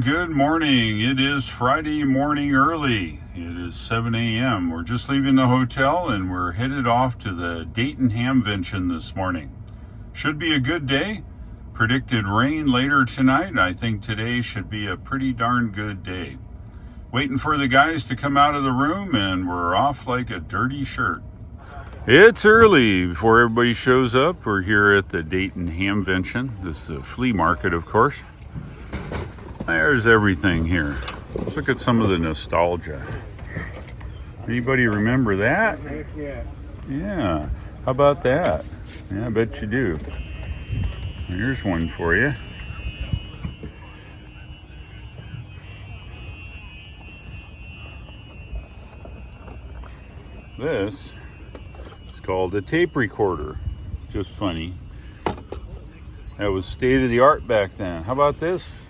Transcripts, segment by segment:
Good morning. It is Friday morning early. It is 7 a.m. We're just leaving the hotel and we're headed off to the Dayton Hamvention this morning. Should be a good day. Predicted rain later tonight. I think today should be a pretty darn good day. Waiting for the guys to come out of the room and we're off like a dirty shirt. It's early before everybody shows up. We're here at the Dayton Hamvention. This is a flea market, of course. There's everything here. Let's look at some of the nostalgia. Anybody remember that? Yeah. How about that? Yeah, I bet you do. Here's one for you. This is called a tape recorder. Just funny. That was state of the art back then. How about this?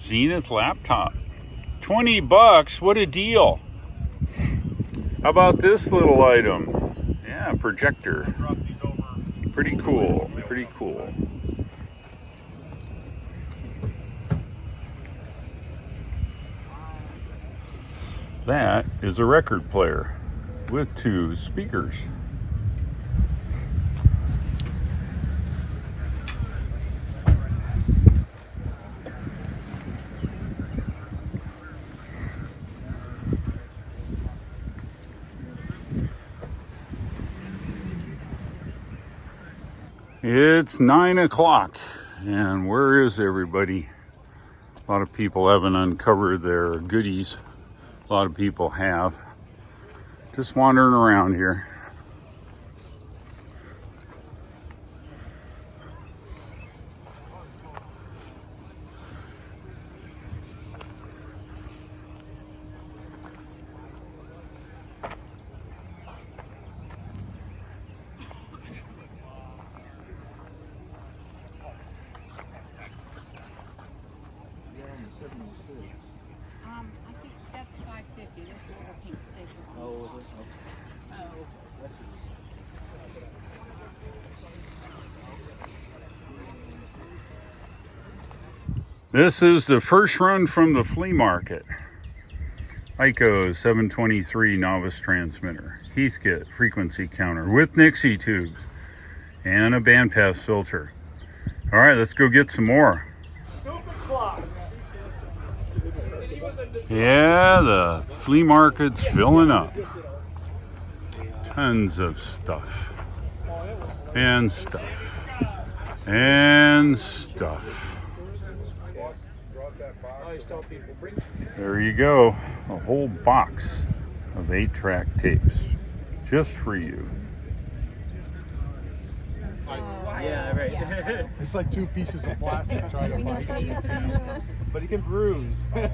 Zenith laptop. 20 bucks, what a deal. How about this little item? Yeah, projector. Pretty cool, pretty cool. That is a record player with 2 speakers. It's 9 o'clock, and where is everybody? A lot of people haven't uncovered their goodies. A lot of people have. Just wandering around here. I think that's $5.50. That's a little pink sticker. Oh, is it? Okay. Oh. This is the first run from the flea market. ICO 723 novice transmitter. Heathkit frequency counter with Nixie tubes. And a bandpass filter. All right, let's go get some more. Yeah, the flea market's filling up. Tons of stuff. And stuff. And stuff. There you go. A whole box of 8-track tapes. Just for you. Yeah, right. Yeah. It's like 2 pieces of plastic trying to We never bite. pay you for these. But he can bruise. Well,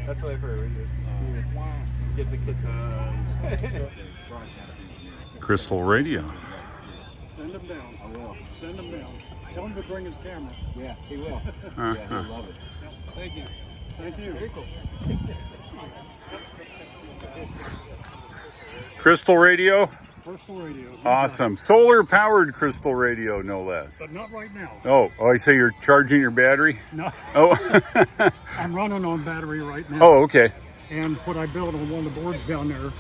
that's what I've heard. He gives a kiss. Crystal Radio. Send him down. I will. Send him down. Tell him to bring his camera. Yeah, he will. Yeah, he'll love it. Thank you. Thank you. Very cool. Crystal Radio? Personal radio. Awesome. Solar powered Crystal Radio, no less. But not right now. Oh, I say you're charging your battery? No, Oh, I'm running on battery right now. oh, okay. And what I built on one of the boards down there,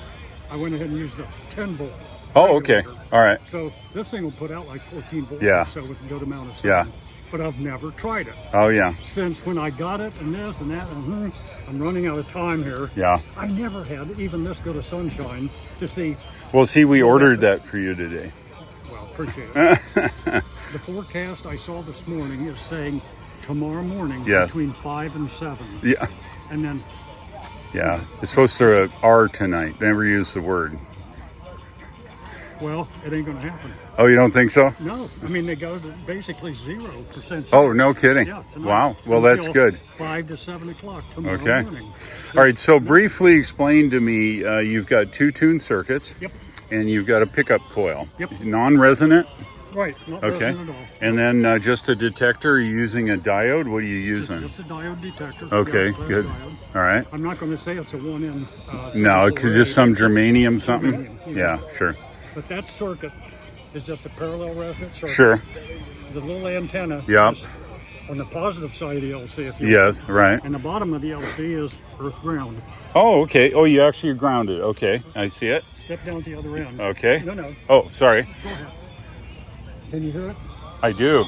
I went ahead and used a 10 volt. Oh, okay. regulator. All right. So this thing will put out like 14 volts Yeah. or so with a good amount of sun. Yeah. But I've never tried it. Oh, yeah. Since when I got it and this and that, and I'm running out of time here. Yeah. I never had even this good of sunshine to see. Well, see, we ordered that for you today. Well, appreciate it. The forecast I saw this morning is saying tomorrow morning Yes. between 5 and 7. Yeah. And then, Yeah. It's supposed to R tonight. Never use the word. well, it ain't going to happen. Oh, you don't think so? No. I mean, they go to basically 0%. Oh, no kidding. Yeah, tonight. Wow. Well, that's Until good. 5 to 7 o'clock tomorrow Okay. morning. All right. So briefly explain to me, you've got 2 tune circuits. Yep. And you've got a pickup coil. Yep. Non-resonant. Right. Not Okay. resonant at all. And then just a detector. Are you using a diode? What are you using? Just a diode detector. Okay, Yeah, class good. diode. All right. I'm not going to say it's a 1N. No, it could just some germanium something. Germanium, Yeah, sure. But that circuit is just a parallel resonant circuit. Sure. The little antenna Yep. is on the positive side of the LC, if you Yes, right. and the bottom of the LC is earth ground. Oh, okay. Oh, you actually are grounded. Okay, I see it. Step down to the other end. Okay. No. Oh, sorry. Go ahead. Can you hear it? I do.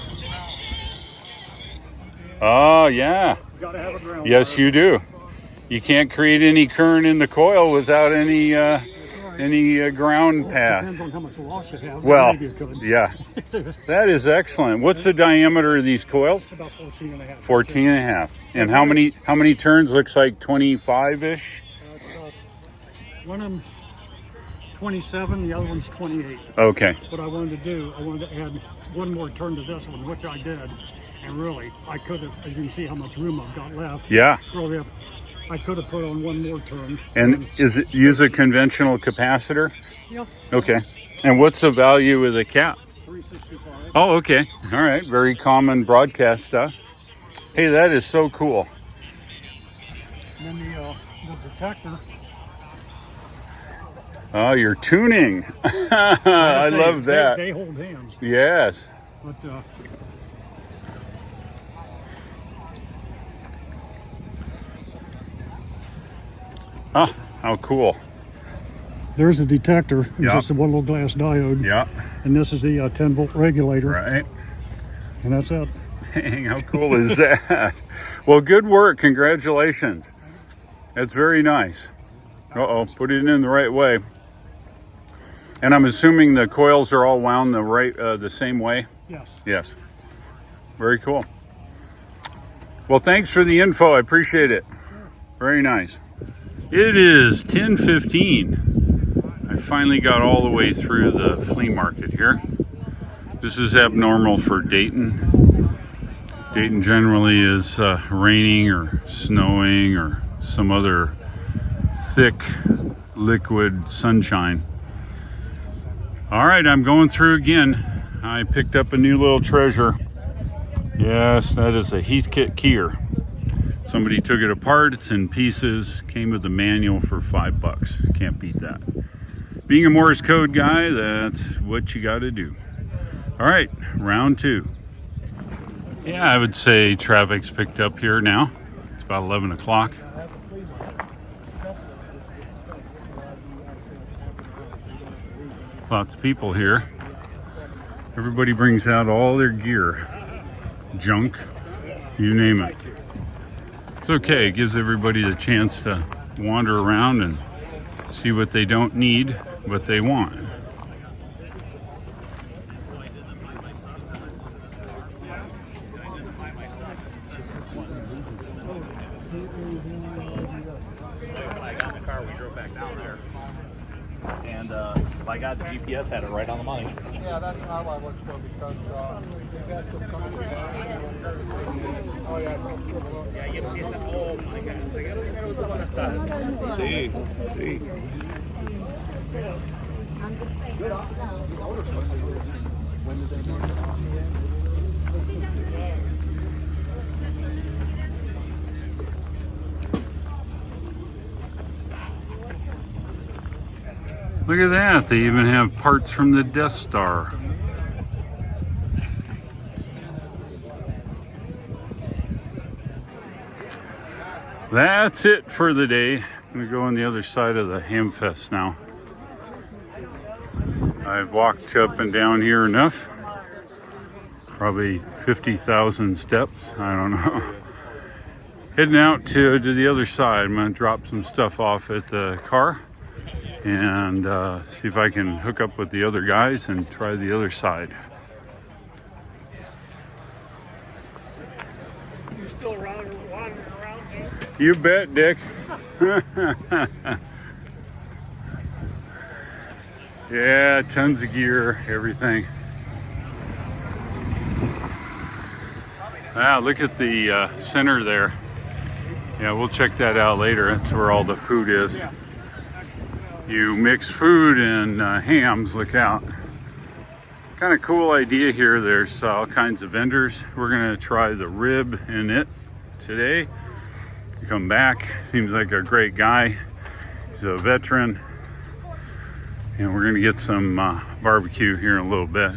Oh, yeah. You gotta have a ground. Yes, wire. you do. You can't create any current in the coil without any ground Well, it path. depends on how much loss you have. Well, Maybe you could. yeah. That is excellent. What's the diameter of these coils? About 14 and a half. 14 and a half. And how many turns? Looks like 25-ish. One of them's 27, the other one's 28. Okay. What I wanted to add one more turn to this one, which I did. And really, I could have, as you can see how much room I've got left. Yeah. Really, I could have put on one more turn. And is it use a conventional capacitor? Yeah, Okay. And what's the value of the cap? 365. Oh, okay. All right. Very common broadcast stuff. Hey, that is so cool. And then the detector. Oh, you're tuning. I love that. They hold hands. Yes. But Oh, how cool. there's a detector. It's Yeah. just a one little glass diode. Yeah. And this is the 10-volt regulator. Right. And that's it. Dang, how cool is that? Well, good work. Congratulations. That's very nice. Uh-oh, put it in the right way. And I'm assuming the coils are all wound the same way? Yes. Yes. Very cool. Well, thanks for the info. I appreciate it. Very nice. It is 10:15. I finally got all the way through the flea market here. This is abnormal for Dayton. Dayton generally is raining or snowing or some other thick liquid sunshine. All right, I'm going through again. I picked up a new little treasure. Yes, that is a Heathkit keyer. Somebody took it apart, it's in pieces, came with the manual for $5. Can't beat that. Being a Morse code guy, that's what you gotta do. All right, round two. Yeah, I would say traffic's picked up here now. It's about 11 o'clock. Lots of people here. Everybody brings out all their gear. Junk, you name it. It's okay, it gives everybody the chance to wander around and see what they don't need, what they want. When I got in the car, we drove back down there. And my God, the GPS had it right on the money. Yeah, that's how I look for because they got some company. Oh yeah. Oh my God. Sí, sí. Look at that, they even have parts from the Death Star. That's it for the day. I'm gonna go on the other side of the Hamfest now. I've walked up and down here enough. Probably 50,000 steps, I don't know. Heading out to the other side. I'm gonna drop some stuff off at the car and see if I can hook up with the other guys and try the other side. You still wandering around here? You bet, Dick. Yeah, tons of gear, everything. Ah, look at the center there. Yeah, we'll check that out later. That's where all the food is. You mix food and hams, look out. Kind of cool idea here. There's all kinds of vendors. We're gonna try the rib in it today. Come back, seems like a great guy. He's a veteran. And we're gonna get some barbecue here in a little bit.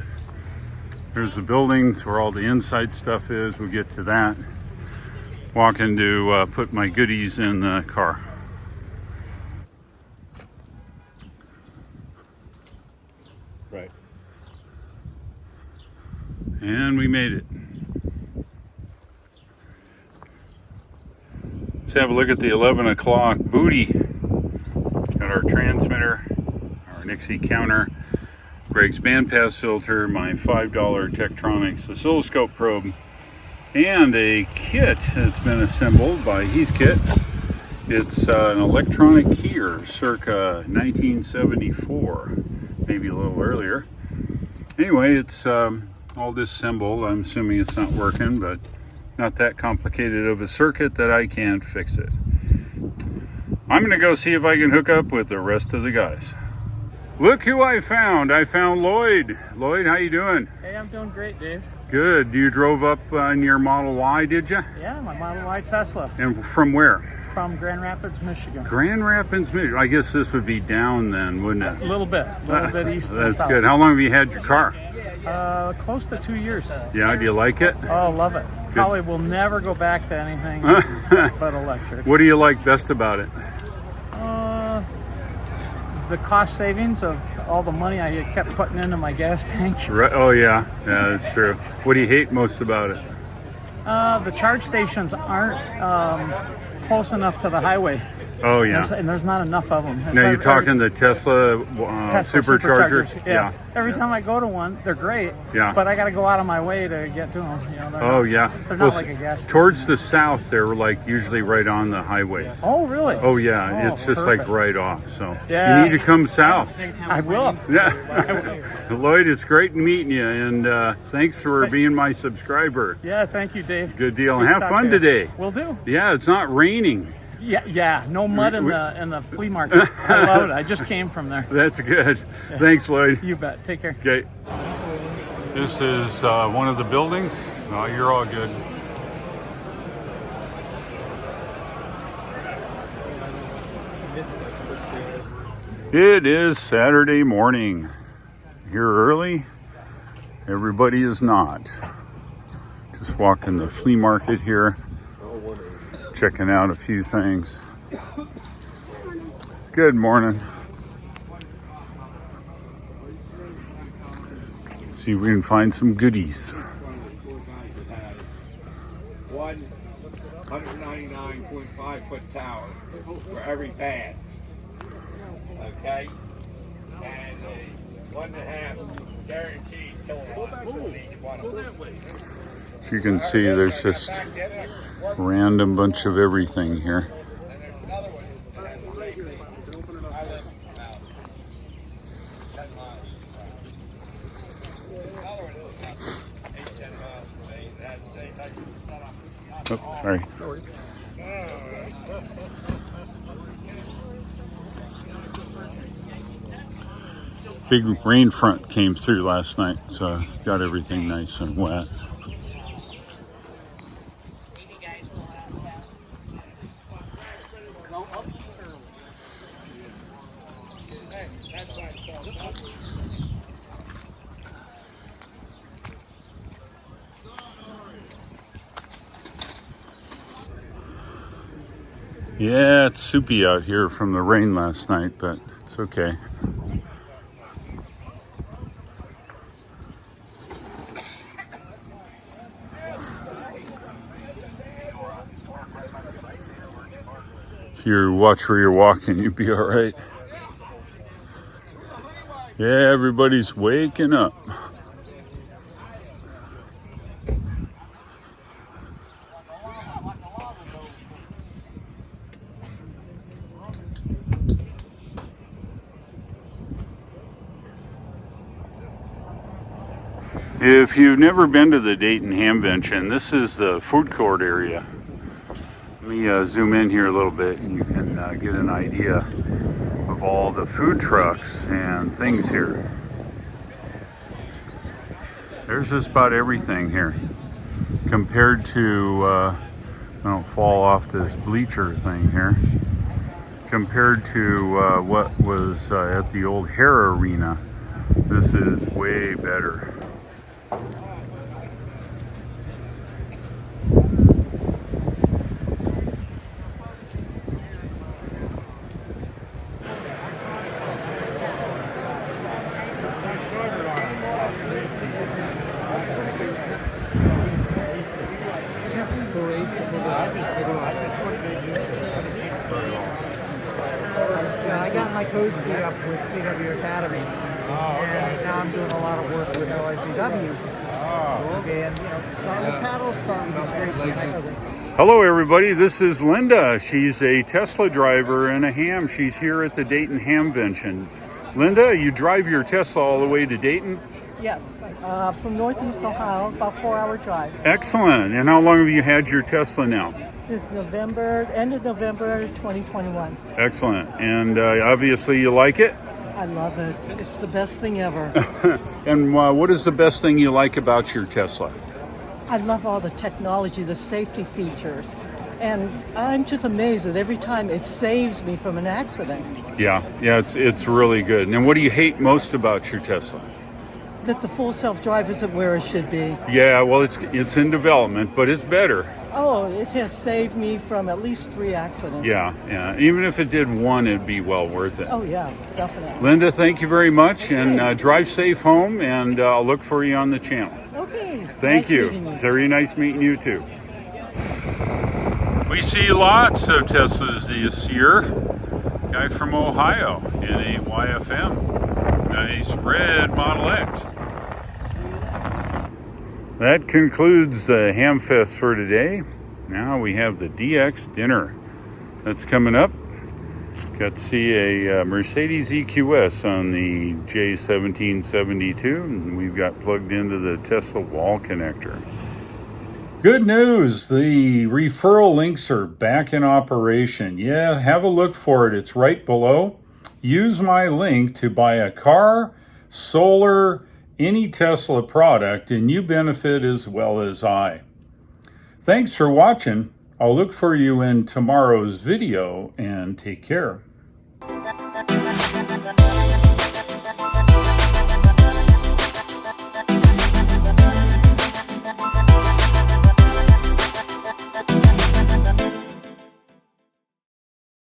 There's the buildings where all the inside stuff is. We'll get to that. Walking to put my goodies in the car. Right. And we made it. Let's have a look at the 11 o'clock booty. Got our transmitter, our Nixie counter, Greg's bandpass filter, my $5 Tektronix oscilloscope probe, and a kit that's been assembled by He's Kit. It's an electronic keyer circa 1974, maybe a little earlier. Anyway, it's all disassembled. I'm assuming it's not working, but not that complicated of a circuit that I can't fix it. I'm gonna go see if I can hook up with the rest of the guys. Look who I found. I found Lloyd. Lloyd, how you doing? Hey, I'm doing great, Dave. Good. You drove up in your Model Y, did you? Yeah, my Model Y Tesla And from where? from Grand Rapids, Michigan. Grand Rapids, Michigan. I guess this would be down then, wouldn't A it? little bit east and That's south. good. How long have you had your car? Close to 2 years. Yeah, do you like it? Oh, love it. Probably will never go back to anything but electric. What do you like best about it? The cost savings of all the money I kept putting into my gas tank. Right. Oh yeah, that's true. What do you hate most about it? The charge stations aren't close enough to the highway. Oh yeah. And there's not enough of them. Now you're talking the Tesla, Tesla superchargers. Yeah. Every time I go to one, they're great. Yeah. But I got to go out of my way to get to them. You know, they're Oh not, yeah. They're not like a gas station. Towards the south, they're like usually right on the highways. Oh really? Oh yeah, Oh, it's just perfect. like right off. So Yeah. you need to come south. I will. Yeah. Lloyd, it's great meeting you, and thanks for being my subscriber. Yeah, thank you, Dave. Good deal, and Good have talk fun to you. today. Will do. Yeah, it's not raining. Yeah. No mud in the flea market. I love it. I just came from there. That's good. Thanks, Lloyd. You bet. Take care. Okay. This is one of the buildings. No, you're all good. It is Saturday morning. Here early. Everybody is not. Just walking the flea market here. Checking out a few things. Good morning. See if we can find some goodies. One 199.5 foot tower for every pad. Okay? And a 1.5 guaranteed kilowatt for each one of them. As you can see, there's just random bunch of everything here. And there's another one that has the same thing. I live about 10 miles from There's another one that's about 8-10 miles from me that has the same type of setup. Oh, sorry. Big rain front came through last night, so got everything nice and wet. Yeah, it's soupy out here from the rain last night, but it's okay. If you watch where you're walking, you'd be all right. Yeah, everybody's waking up. If you've never been to the Dayton Hamvention, this is the food court area. Let me zoom in here a little bit and you can get an idea of all the food trucks and things here. There's just about everything here compared to, I don't fall off this bleacher thing here, compared to what was at the old Hare Arena. This is way better. my code speed up with CW Academy. And now I'm doing a lot of work with LICW. Okay, and start with paddles, start with the straight. Hello everybody, this is Linda. She's a Tesla driver and a ham. She's here at the Dayton Hamvention. Linda, you drive your Tesla all the way to Dayton? Yes, from Northeast Ohio, about 4-hour drive. Excellent. And how long have you had your Tesla now? Since end of November 2021. Excellent. And obviously you like it? I love it. It's the best thing ever. And what is the best thing you like about your Tesla? I love all the technology, the safety features. And I'm just amazed that every time it saves me from an accident. Yeah, it's really good. And what do you hate most about your Tesla? That the full self-drive isn't where it should be. Yeah, well, it's in development, but it's better. Oh, it has saved me from at least 3 accidents. Yeah. Even if it did one, it'd be well worth it. Oh, yeah, definitely. Linda, thank you very much, and drive safe home, and I'll look for you on the channel. Okay. Thank Nice you. meeting you. It's very nice meeting you, too. We see lots of Teslas this year. Guy from Ohio in a YFM. Nice red Model X. That concludes the Hamfest for today. Now we have the DX dinner that's coming up. Got to see a Mercedes EQS on the J1772, and we've got plugged into the Tesla wall connector. Good news, the referral links are back in operation. Yeah, have a look for it. It's right below. Use my link to buy a car, solar, any Tesla product, and you benefit as well as I. Thanks for watching. I'll look for you in tomorrow's video, and take care.